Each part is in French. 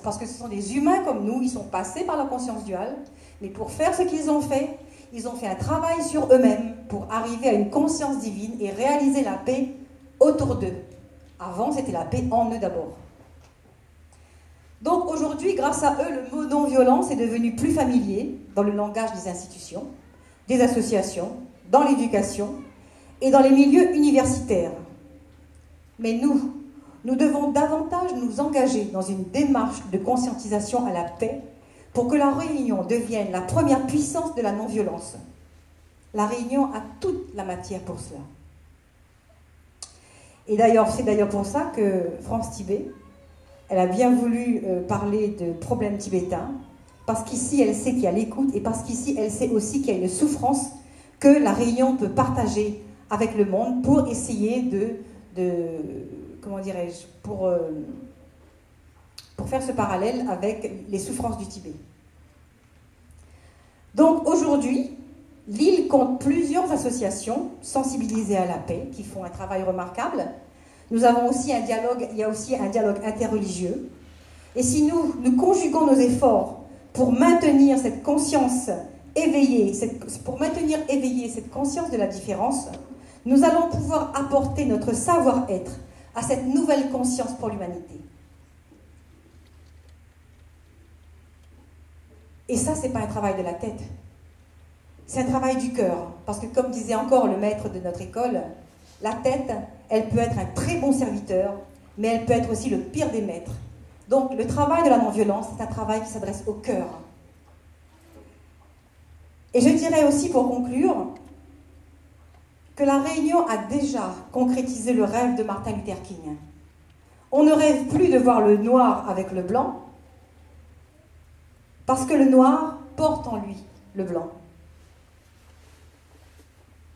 Parce que ce sont des humains comme nous, ils sont passés par la conscience duale, mais pour faire ce qu'ils ont fait, ils ont fait un travail sur eux-mêmes pour arriver à une conscience divine et réaliser la paix autour d'eux. Avant, c'était la paix en eux d'abord. Donc aujourd'hui, grâce à eux, le mot non-violence est devenu plus familier dans le langage des institutions, des associations, dans l'éducation et dans les milieux universitaires. Mais nous devons davantage nous engager dans une démarche de conscientisation à la paix pour que la Réunion devienne la première puissance de la non-violence. La Réunion a toute la matière pour cela. Et d'ailleurs, c'est d'ailleurs pour ça que France Tibet, elle a bien voulu parler de problèmes tibétains, parce qu'ici, elle sait qu'il y a l'écoute, et parce qu'ici, elle sait aussi qu'il y a une souffrance que la Réunion peut partager avec le monde pour essayer comment dirais-je, pour faire ce parallèle avec les souffrances du Tibet. Donc aujourd'hui, l'île compte plusieurs associations sensibilisées à la paix qui font un travail remarquable. Nous avons aussi un dialogue, il y a aussi un dialogue interreligieux. Et si nous conjuguons nos efforts pour maintenir cette conscience éveillée, pour maintenir éveillée cette conscience de la différence, nous allons pouvoir apporter notre savoir-être à cette nouvelle conscience pour l'humanité. Et ça, ce n'est pas un travail de la tête, c'est un travail du cœur. Parce que comme disait encore le maître de notre école, la tête, elle peut être un très bon serviteur, mais elle peut être aussi le pire des maîtres. Donc le travail de la non-violence, c'est un travail qui s'adresse au cœur. Et je dirais aussi pour conclure, que la Réunion a déjà concrétisé le rêve de Martin Luther King. On ne rêve plus de voir le noir avec le blanc, parce que le noir porte en lui le blanc.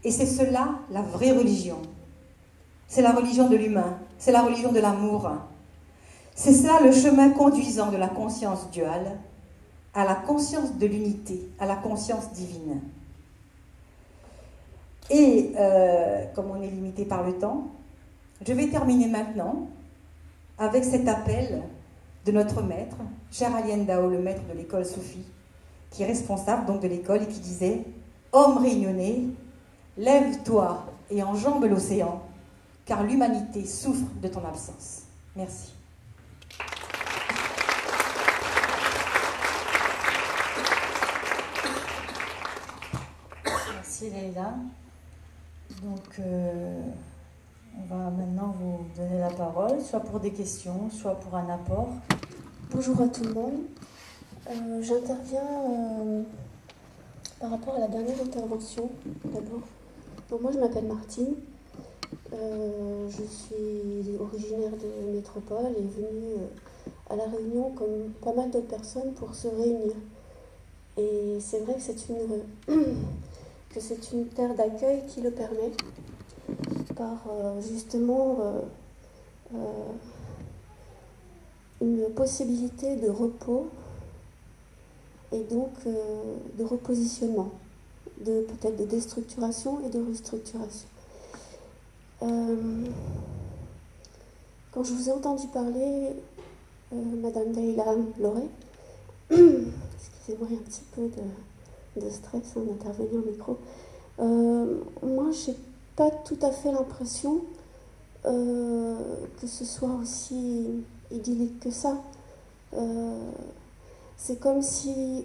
Et c'est cela la vraie religion. C'est la religion de l'humain, c'est la religion de l'amour. C'est cela le chemin conduisant de la conscience duale à la conscience de l'unité, à la conscience divine. Et comme on est limité par le temps, je vais terminer maintenant avec cet appel de notre maître, Cher Alien Dao, le maître de l'école Soufie, qui est responsable donc de l'école et qui disait « Homme réunionnais, lève-toi et enjambe l'océan, car l'humanité souffre de ton absence. » Merci. Merci Leïla. Donc, on va maintenant vous donner la parole, soit pour des questions, soit pour un apport. Bonjour à tout le monde. J'interviens par rapport à la dernière intervention, d'abord. Donc, moi, je m'appelle Martine. Je suis originaire de métropole et venue à La Réunion, comme pas mal d'autres personnes, pour se réunir. Et c'est vrai que c'est une terre d'accueil qui le permet, par justement une possibilité de repos et donc de repositionnement, peut-être de déstructuration et de restructuration. Quand je vous ai entendu parler, Madame Leïla Loré, excusez-moi, il y a un petit peu de stress d'intervenir au micro, moi je n'ai pas tout à fait l'impression que ce soit aussi idyllique que ça. C'est comme si,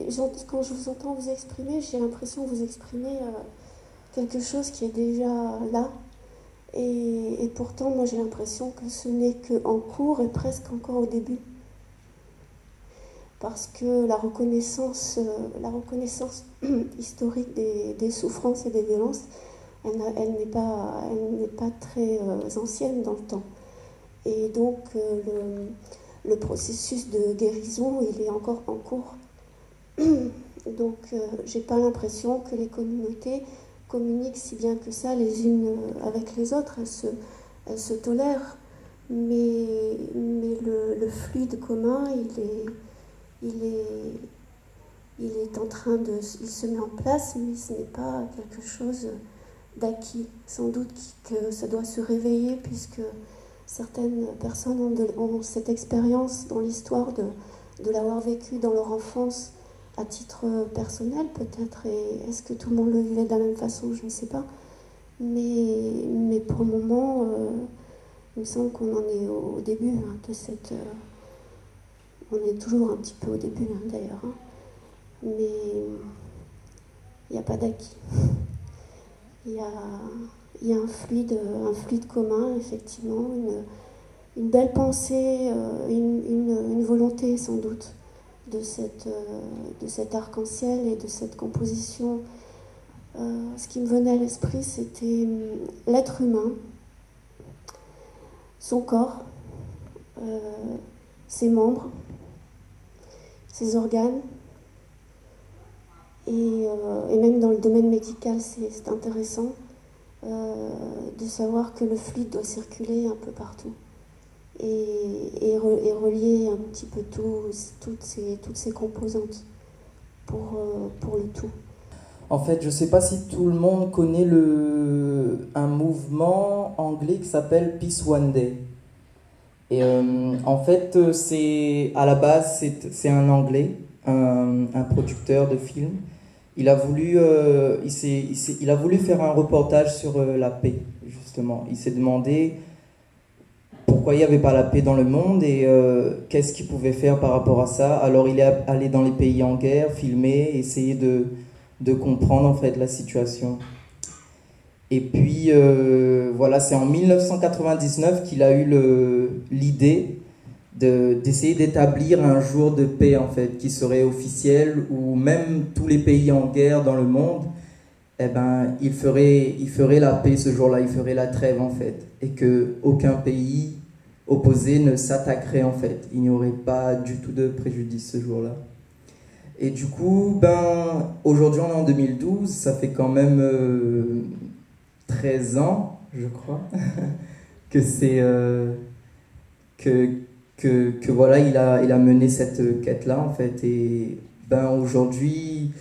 quand je vous entends vous exprimer, j'ai l'impression que vous exprimez quelque chose qui est déjà là. Et pourtant, moi j'ai l'impression que ce n'est qu'en cours et presque encore au début. Parce que la reconnaissance historique des souffrances et des violences, elle n'est pas très ancienne dans le temps. Et donc le processus de guérison, il est encore en cours. Donc j'ai pas l'impression que les communautés communiquent si bien que ça les unes avec les autres. Elles se tolèrent, mais le fluide commun, il se met en place, mais ce n'est pas quelque chose d'acquis. Sans doute que ça doit se réveiller, puisque certaines personnes ont cette expérience dans l'histoire de l'avoir vécu dans leur enfance à titre personnel peut-être, et est-ce que tout le monde le vivait de la même façon, je ne sais pas. Mais pour le moment, il me semble qu'on en est au début de cette... on est toujours un petit peu au début d'ailleurs, mais il n'y a pas d'acquis. Il y a un fluide commun, effectivement, une belle pensée, une volonté sans doute de cet arc-en-ciel et de cette composition. Ce qui me venait à l'esprit, c'était l'être humain, son corps, ses membres, ses organes, et même dans le domaine médical, c'est intéressant de savoir que le fluide doit circuler un peu partout et relier un petit peu toutes ces composantes pour le tout. En fait, je ne sais pas si tout le monde connaît un mouvement anglais qui s'appelle Peace One Day. Et en fait, à la base, c'est un Anglais, un producteur de films. Il a voulu faire un reportage sur la paix, justement. Il s'est demandé pourquoi il n'y avait pas la paix dans le monde et qu'est-ce qu'il pouvait faire par rapport à ça. Alors il est allé dans les pays en guerre, filmer, essayer de comprendre en fait la situation. Et puis voilà, c'est en 1999 qu'il a eu l'idée d'essayer d'établir un jour de paix en fait, qui serait officiel, où même tous les pays en guerre dans le monde, eh ben, il ferait la paix ce jour-là, il ferait la trêve en fait, et que aucun pays opposé ne s'attaquerait en fait, il n'y aurait pas du tout de préjudice ce jour-là. Et du coup, aujourd'hui on est en 2012, ça fait quand même 13 ans, je crois, que c'est que voilà, il a mené cette quête-là en fait. Et aujourd'hui,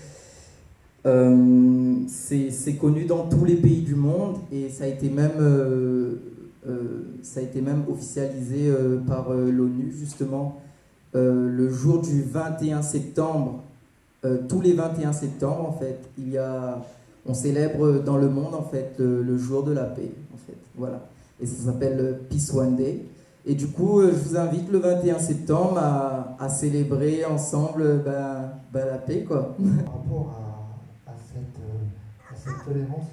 c'est connu dans tous les pays du monde et ça a été même officialisé par l'ONU justement le jour du 21 septembre. Tous les 21 septembre en fait, on célèbre dans le monde en fait le jour de la paix en fait. Voilà. Et ça s'appelle Peace One Day. Et du coup, je vous invite le 21 septembre à célébrer ensemble la paix, quoi. Par rapport à cette tolérance,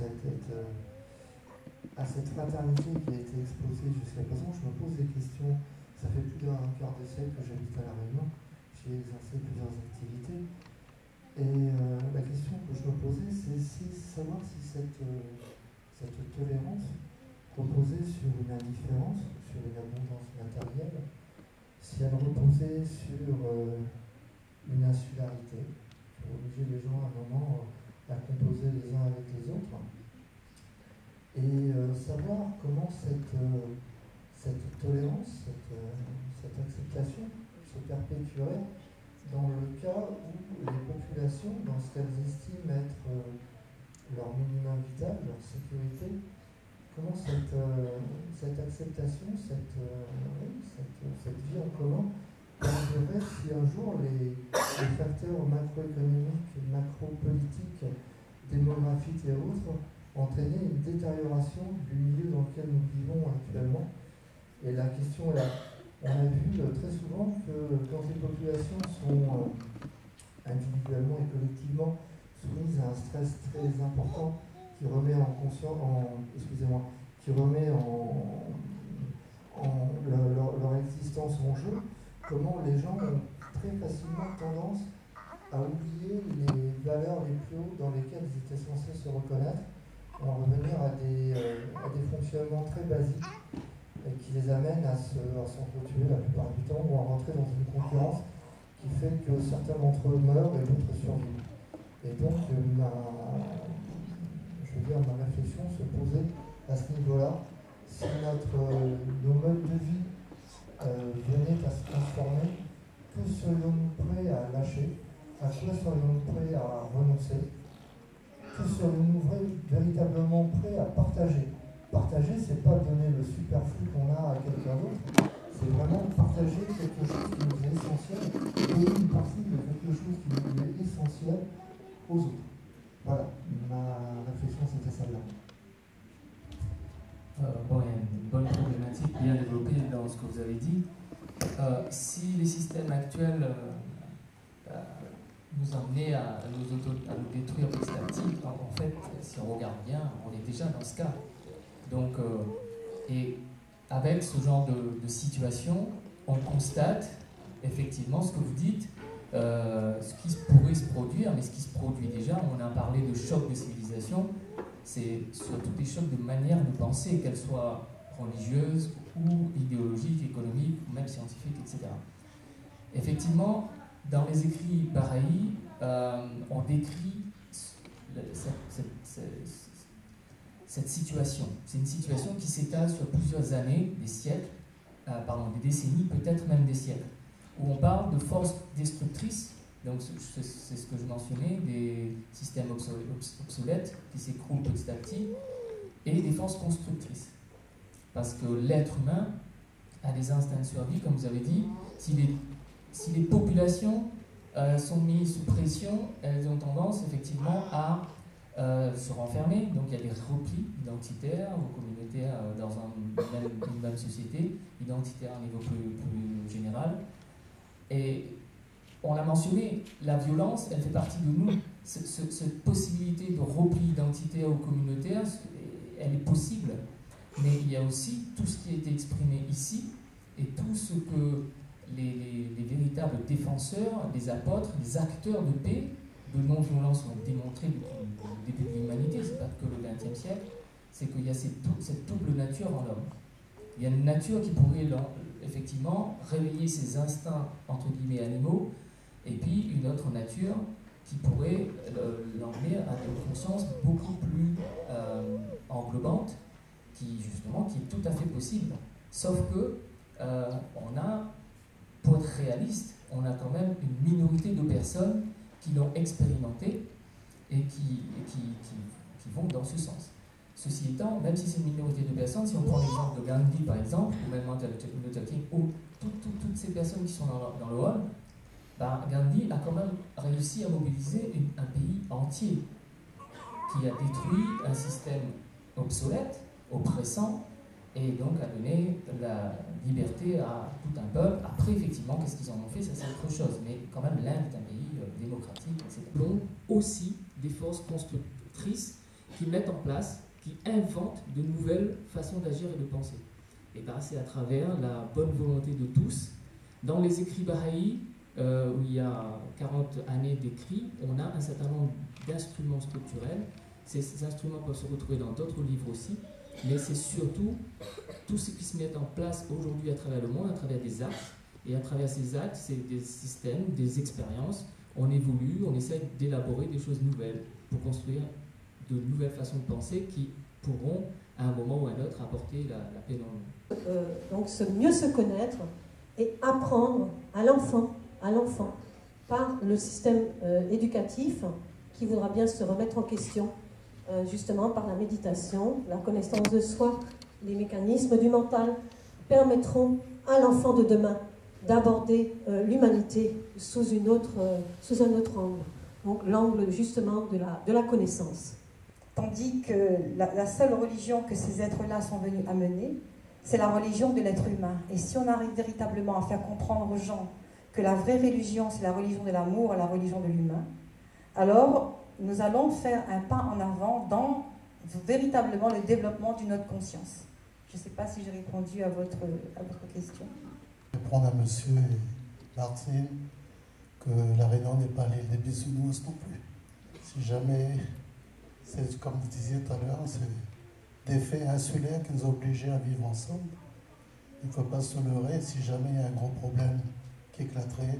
à cette fraternité qui a été exposée jusqu'à présent, je me pose des questions. Ça fait plus d'un quart de siècle que j'habite à La Réunion, j'ai exercé plusieurs activités. Et la question que je me posais, c'est savoir si cette tolérance reposait sur une indifférence, sur une abondance matérielle, si elle reposait sur une insularité, pour obliger les gens à un moment à composer les uns avec les autres, et savoir comment cette tolérance, cette acceptation se perpétuerait dans le cas où les populations, dans ce qu'elles estiment être leur minimum vital, leur sécurité, comment cette acceptation, cette vie en commun perdurerait si un jour les facteurs macroéconomiques, macro-politiques, démographiques et autres entraînaient une détérioration du milieu dans lequel nous vivons actuellement. Et la question est là. On a vu très souvent que quand les populations sont individuellement et collectivement soumises à un stress très important qui remet leur existence en jeu, comment les gens ont très facilement tendance à oublier les valeurs les plus hautes dans lesquelles ils étaient censés se reconnaître, en revenir à des fonctionnements très basiques qui les amènent à s'entretuer la plupart du temps ou à rentrer dans une concurrence qui fait que certains d'entre eux meurent et d'autres survivent. Et donc ma réflexion se posait à ce niveau-là, si nos modes de vie venaient à se transformer, que serions-nous prêts à lâcher, à quoi serions-nous prêts à renoncer, que serions-nous véritablement prêts à partager partager, c'est pas donner le superflu qu'on a à quelqu'un d'autre, c'est vraiment partager quelque chose qui nous est essentiel, donner une partie de quelque chose qui nous est essentiel aux autres. Voilà, ma réflexion c'était celle-là. Bon, il y a une bonne problématique bien développée dans ce que vous avez dit. Si les systèmes actuels nous amenaient à nous détruire petit à petit, en fait, si on regarde bien, on est déjà dans ce cas. Donc, et avec ce genre de situation, on constate effectivement ce que vous dites, ce qui pourrait se produire, mais ce qui se produit déjà. On a parlé de choc de civilisation, c'est surtout des chocs de manière de penser, qu'elles soient religieuses ou idéologiques, économiques, ou même scientifiques, etc. Effectivement, dans les écrits Baha'i, on décrit cette situation. C'est une situation qui s'étale sur plusieurs années, des siècles, des décennies, peut-être même des siècles, où on parle de forces destructrices. Donc c'est ce que je mentionnais, des systèmes obsolètes qui s'écroulent petit à petit, et des forces constructrices. Parce que l'être humain a des instincts de survie, comme vous avez dit. Si les populations sont mises sous pression, elles ont tendance effectivement à se renfermer. Donc il y a des replis identitaires ou communautaires dans une même société, identitaires à un niveau plus général. Et on l'a mentionné, la violence, elle fait partie de nous. Cette possibilité de repli identitaire ou communautaire, elle est possible. Mais il y a aussi tout ce qui a été exprimé ici et tout ce que les véritables défenseurs, les apôtres, les acteurs de paix, de non-violence ont démontré depuis le début de l'humanité, c'est pas que le XXe siècle, c'est qu'il y a cette double nature en l'homme. Il y a une nature qui pourrait effectivement réveiller ses instincts entre guillemets animaux, et puis une autre nature qui pourrait l'emmener à une conscience beaucoup plus englobante, qui est tout à fait possible. Sauf que pour être réaliste, on a quand même une minorité de personnes qui l'ont expérimenté et qui vont dans ce sens. Ceci étant, même si c'est une minorité de personnes, si on prend l'exemple de Gandhi par exemple, ou même Martin Luther King, ou toutes ces personnes qui sont dans le hall, Gandhi a quand même réussi à mobiliser un pays entier qui a détruit un système obsolète, oppressant, et donc a donné la liberté à tout un peuple. Après, effectivement, qu'est-ce qu'ils en ont fait, ça c'est autre chose. Mais quand même, l'Inde est un pays démocratique, etc. Donc, aussi des forces constructrices qui mettent en place, qui inventent de nouvelles façons d'agir et de penser. Et c'est à travers la bonne volonté de tous. Dans les écrits Baha'i, où il y a 40 années d'écrits, on a un certain nombre d'instruments structurels. Ces instruments peuvent se retrouver dans d'autres livres aussi, mais c'est surtout tout ce qui se met en place aujourd'hui à travers le monde, à travers des actes. Et à travers ces actes, c'est des systèmes, des expériences. On évolue, on essaie d'élaborer des choses nouvelles pour construire de nouvelles façons de penser qui pourront, à un moment ou à un autre, apporter la paix dans le monde. Donc, mieux se connaître et apprendre à l'enfant, par le système éducatif qui voudra bien se remettre en question, justement par la méditation, la connaissance de soi, les mécanismes du mental permettront à l'enfant de demain d'aborder l'humanité sous un autre angle, donc l'angle justement de la connaissance. Tandis que la seule religion que ces êtres-là sont venus amener, c'est la religion de l'être humain. Et si on arrive véritablement à faire comprendre aux gens que la vraie religion, c'est la religion de l'amour et la religion de l'humain, alors nous allons faire un pas en avant dans véritablement le développement d'une autre conscience. Je ne sais pas si j'ai répondu à votre question. Je vais répondre à monsieur Martine que la Réunion n'est pas l'île des bisounours non plus. Si jamais, c'est comme vous disiez tout à l'heure, c'est des faits insulaires qui nous ont obligés à vivre ensemble. Il ne faut pas se leurrer si jamais il y a un gros problème qui éclaterait.